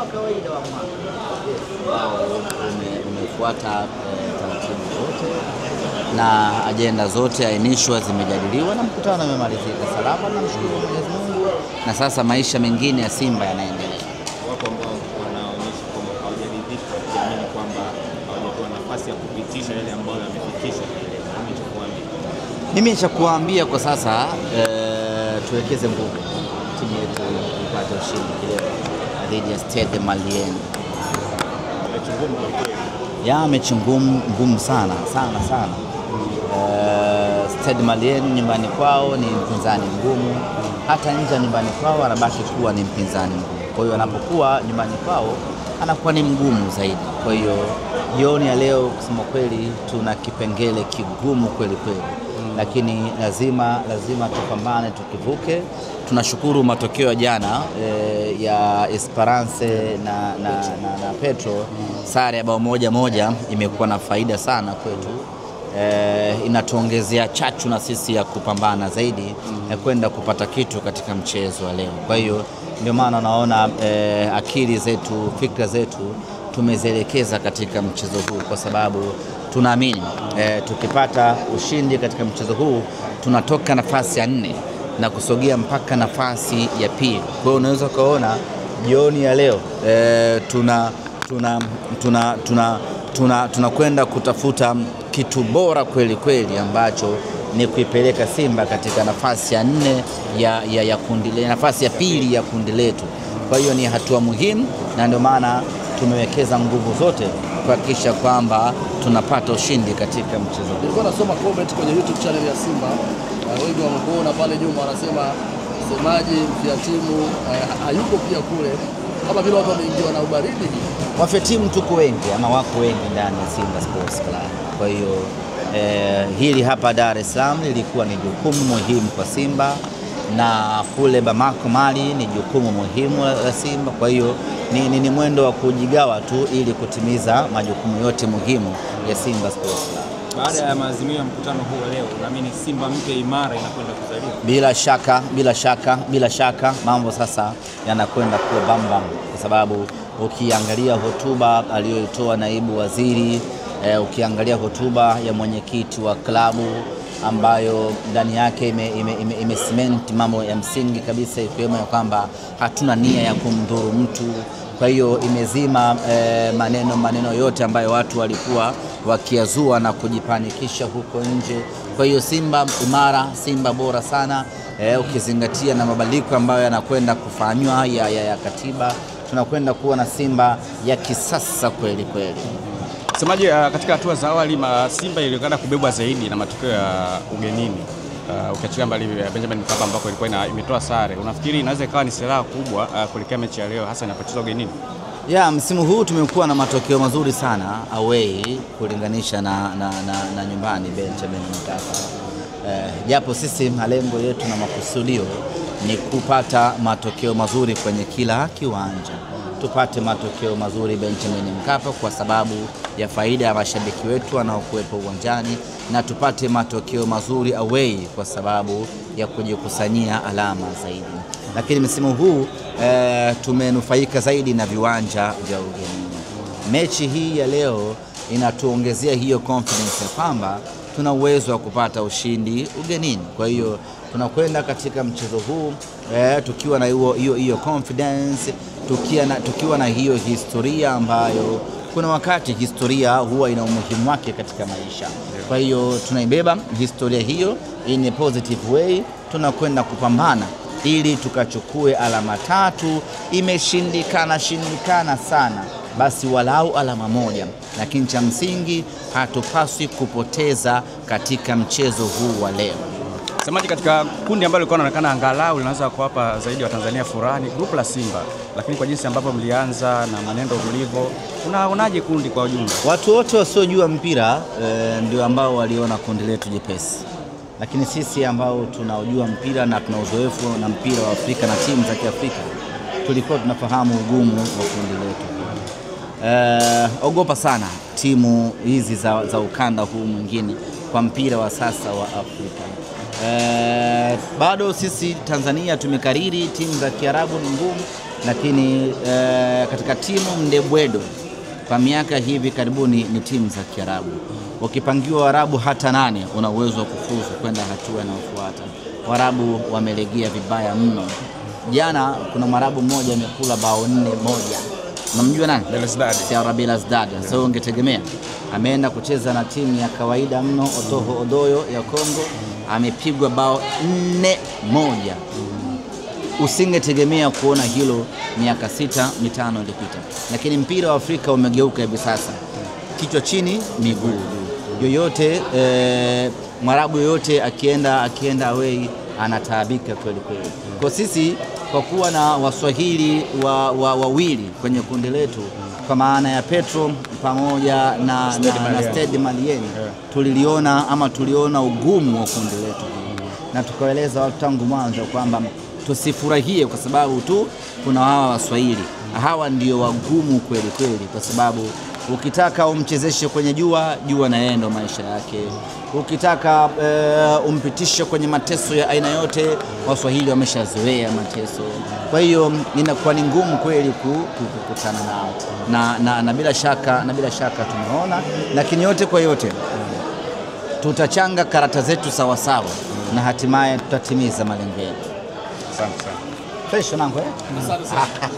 wa kawaida wa mwaka umefuata taratibu zote na ajenda zote ainishwa, zimejadiliwa na mkutano umemalizika salama, na mshukuru Mwenyezi Mungu, na sasa maisha mengine ya Simba yanaendelea. Wapo ambao wanaonyesha kwamba hawajaridhika, kuamini kwamba hawajapewa nafasi ya kupitisha yale ambayo yamefikishwa. Mimi nishakuambia kwa sasa tuwekeze nguvu timu yetu ipate ushindi leo dhidi ya Stade Malien. Mechi ngumu sana. Stade Malien nyumbani kwao ni mpinzani mgumu, hata nje ya nyumbani kwao anabaki kuwa ni mpinzani mgumu. Kwa hiyo anapokuwa nyumbani kwao anakuwa ni mgumu zaidi. Kwa hiyo jioni ya leo kusema kweli tuna kipengele kigumu kweli, lakini lazima tupambane tukivuke. Tunashukuru matokeo ya jana ya Esperance na Petro, sare ya bao 1-1 imekuwa na faida sana kwetu. Inatuongezea chachu na sisi ya kupambana zaidi na kwenda kupata kitu katika mchezo wa leo. Kwa hiyo ndio maana naona akili zetu, fikra zetu tumezielekeza katika mchezo huu, kwa sababu tunaamini tukipata ushindi katika mchezo huu tunatoka nafasi ya 4 na kusogea mpaka nafasi ya pili. Kwa hiyo unaweza kuona jioni ya leo tunakwenda kutafuta kitu bora kweli ambacho ni kuipeleka Simba katika nafasi ya 4 ya kundi letu, nafasi ya pili ya kundi letu. Kwa hiyo ni hatua muhimu, na ndio maana tumewekeza nguvu zote kuhakikisha kwamba tunapata ushindi katika mchezo huu. Nilikuwa nasoma comment kwenye YouTube channel ya Simba, wengi wamekuona pale nyuma wanasema semaji mfia timu hayuko pia kule, kama vile watu wameingiwa na ubaridi. Wafia timu tuko wengi ama wako wengi ndani ya Simba Sports Club. Kwa hiyo hili hapa Dar es Salaam lilikuwa ni jukumu muhimu kwa Simba, na kule Bamako Mali ni jukumu muhimu la Simba. Kwa hiyo ni mwendo wa kujigawa tu ili kutimiza majukumu yote muhimu ya Simba Sports Club. Baada ya maazimio ya mkutano huu leo, naamini Simba mpya imara inakwenda kuzaliwa. Bila shaka mambo sasa yanakwenda kuwa bambam, kwa sababu ukiangalia hotuba aliyoitoa naibu waziri, ukiangalia hotuba ya mwenyekiti wa klabu ambayo ndani yake imecement mambo ya msingi kabisa, ikiwemo ya kwamba hatuna nia ya kumdhuru mtu. Kwa hiyo imezima maneno yote ambayo watu walikuwa wakiazua na kujipanikisha huko nje. Kwa hiyo Simba imara, Simba bora sana, ukizingatia na mabadiliko ambayo yanakwenda kufanywa ya katiba, tunakwenda kuwa na Simba ya kisasa kweli. Semaji, katika hatua za awali Simba ilionekana kubebwa zaidi na matokeo ya ugenini, ukiachilia mbali Benjamin Mkapa ambako ilikuwa imetoa sare. Unafikiri inaweza ikawa ni silaha kubwa kuelekea mechi ya leo, hasa inapocheza ugenini? Msimu huu tumekuwa na matokeo mazuri sana away kulinganisha na nyumbani Benjamin Mkapa. Japo sisi malengo yetu na makusudio ni kupata matokeo mazuri kwenye kila kiwanja. Tupate matokeo mazuri Benjamin Mkapa kwa sababu ya faida ya mashabiki wetu wanaokuwepo uwanjani, na tupate matokeo mazuri away kwa sababu ya kujikusanyia alama zaidi. Lakini msimu huu tumenufaika zaidi na viwanja vya ugenini. Mechi hii ya leo inatuongezea hiyo confidence ya kwamba tuna uwezo wa kupata ushindi ugenini. Kwa hiyo tunakwenda katika mchezo huu tukiwa na hiyo confidence, tukiwa na hiyo historia ambayo kuna wakati historia huwa ina umuhimu wake katika maisha. Kwa hiyo tunaibeba historia hiyo in a positive way, tunakwenda kupambana ili tukachukue alama 3. Imeshindikana sana, basi walau alama 1, lakini cha msingi hatupaswi kupoteza katika mchezo huu wa leo. Semaji, katika kundi ambalo lilikuwa linaonekana angalau linaweza kuwapa zaidi wa Tanzania furani, grupu la Simba, lakini kwa jinsi ambavyo mlianza na maneno ulivyo, unaonaje kundi kwa ujumla? Watu wote wasiojua mpira ndio ambao waliona kundi letu jepesi, lakini sisi ambao tunaujua mpira na tuna uzoefu na mpira wa Afrika na timu za Kiafrika tulikuwa tunafahamu ugumu wa kundi letu. Ogopa sana timu hizi za ukanda huu mwingine kwa mpira wa sasa wa Afrika. Bado sisi Tanzania tumekariri timu za Kiarabu ni ngumu, lakini katika timu mdebwedo kwa miaka hivi karibuni ni timu za Kiarabu. Ukipangiwa Waarabu hata 8 una uwezo wa kufuzu kwenda hatua inayofuata. Waarabu wamelegea vibaya mno. Jana kuna Mwarabu mmoja amekula bao 4-1. Unamjua nani? Belazdad. So ungetegemea ameenda kucheza na timu ya kawaida mno Otoho Odoyo ya Kongo, amepigwa bao 4-1. Usingetegemea kuona hilo miaka 6-5 iliyopita. Lakini mpira wa Afrika umegeuka hivi sasa. Kichwa chini, miguu yoyote. Mwarabu yoyote akienda away anataabika kweli kweli. Kwa sisi kwa kuwa na Waswahili wawili kwenye kundi letu, kwa maana ya Petro pamoja na Stade Malien, tuliona ugumu wa kundi letu, na tukaeleza watu tangu mwanzo kwamba tusifurahie kwa sababu tu kuna hawa Waswahili. Hawa ndio wagumu kweli kweli, kwa sababu ukitaka umchezeshe kwenye jua na yeye ndo maisha yake. Ukitaka umpitishe kwenye mateso ya aina yote, Waswahili wameshazoea mateso. Kwa hiyo inakuwa ni ngumu kweli kukutana nao, na bila shaka tumeona, lakini yote kwa yote tutachanga karata zetu sawa sawa na hatimaye tutatimiza malengo yetu. Asante sana. Fresh nangu Asante sana.